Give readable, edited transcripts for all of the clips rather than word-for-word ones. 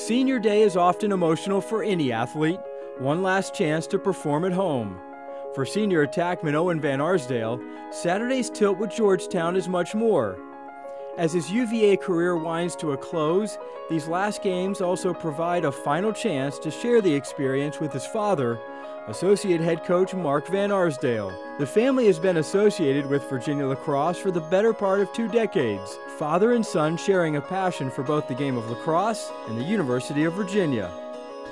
Senior day is often emotional for any athlete, one last chance to perform at home. For senior attackman Owen Van Arsdale, Saturday's tilt with Georgetown is much more. As his UVA career winds to a close, these last games also provide a final chance to share the experience with his father, Associate Head Coach Marc Van Arsdale. The family has been associated with Virginia lacrosse for the better part of 2 decades, father and son sharing a passion for both the game of lacrosse and the University of Virginia.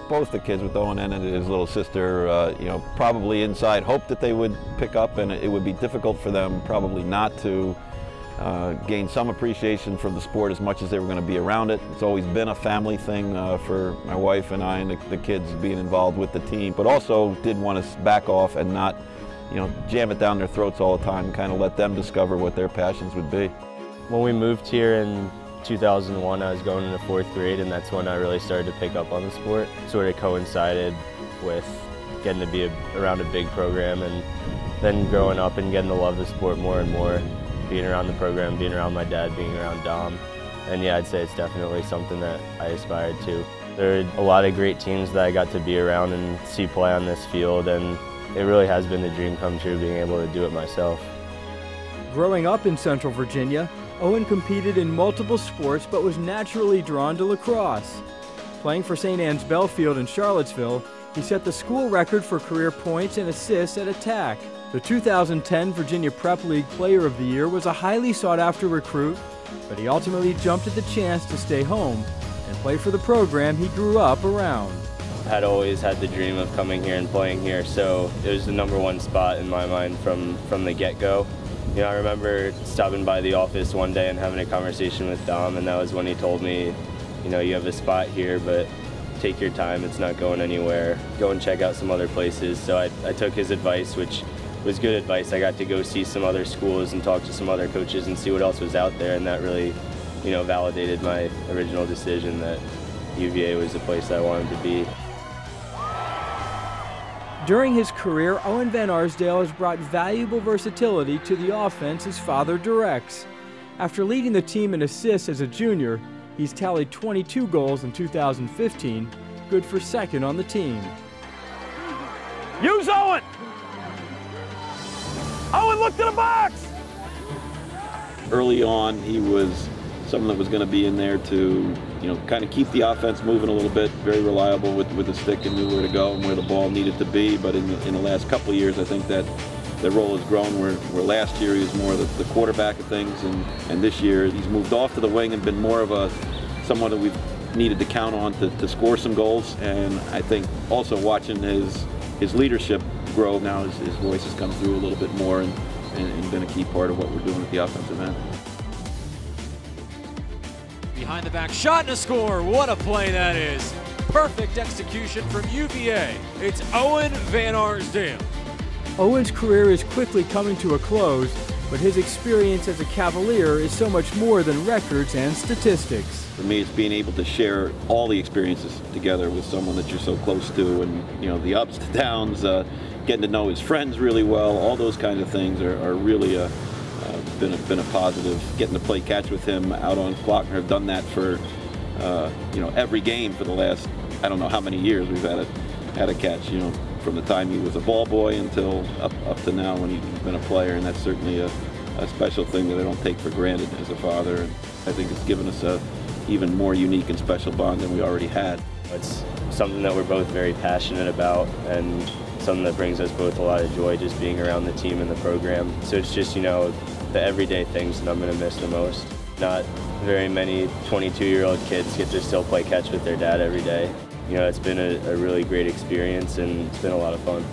Both the kids with Owen and his little sister, probably inside hoped that they would pick up, and it would be difficult for them probably not to gain some appreciation for the sport as much as they were going to be around it. It's always been a family thing for my wife and I and the kids being involved with the team, but also did want to back off and not, jam it down their throats all the time, kind of let them discover what their passions would be. When we moved here in 2001, I was going into 4th grade, and that's when I really started to pick up on the sport. Sort of coincided with getting to be around a big program, and then growing up and getting to love the sport more and more. Being around the program, being around my dad, being around Dom. And yeah, I'd say it's definitely something that I aspired to. There are a lot of great teams that I got to be around and see play on this field, and it really has been a dream come true being able to do it myself. Growing up in Central Virginia, Owen competed in multiple sports but was naturally drawn to lacrosse. Playing for St. Anne's Belfield in Charlottesville, he set the school record for career points and assists at attack. The 2010 Virginia Prep League Player of the Year was a highly sought-after recruit, but he ultimately jumped at the chance to stay home and play for the program he grew up around. I had always had the dream of coming here and playing here, so it was the #1 spot in my mind from the get-go. I remember stopping by the office one day and having a conversation with Dom, and that was when he told me, you have a spot here, but take your time, it's not going anywhere. Go and check out some other places. So I took his advice, which was good advice. I got to go see some other schools and talk to some other coaches and see what else was out there, and that really, validated my original decision that UVA was the place I wanted to be. During his career, Owen Van Arsdale has brought valuable versatility to the offense his father directs. After leading the team in assists as a junior, he's tallied 22 goals in 2015, good for 2nd on the team. Use Owen! Owen, look to the box! Early on, he was someone that was going to be in there to, kind of keep the offense moving a little bit, very reliable with the stick and knew where to go and where the ball needed to be. But in the last couple of years, I think that the role has grown where last year he was more the quarterback of things, and this year he's moved off to the wing and been more of someone that we've needed to count on to score some goals. And I think also watching his leadership grow now, his voice has come through a little bit more and been a key part of what we're doing at the offensive end. Behind the back shot and a score. What a play that is. Perfect execution from UVA. It's Owen Van Arsdale. Owen's career is quickly coming to a close, but his experience as a Cavalier is so much more than records and statistics. For me, it's being able to share all the experiences together with someone that you're so close to, and the ups, the downs, getting to know his friends really well, all those kinds of things are really been a positive. Getting to play catch with him out on Faulkner, I've done that for every game for the last, I don't know how many years we've had a catch, from the time he was a ball boy until up to now when he's been a player, and that's certainly a special thing that I don't take for granted as a father, and I think it's given us a even more unique and special bond than we already had. It's something that we're both very passionate about, and something that brings us both a lot of joy, just being around the team and the program. So it's just, the everyday things that I'm going to miss the most. Not very many 22-year-old kids get to still play catch with their dad every day. It's been a really great experience, and it's been a lot of fun.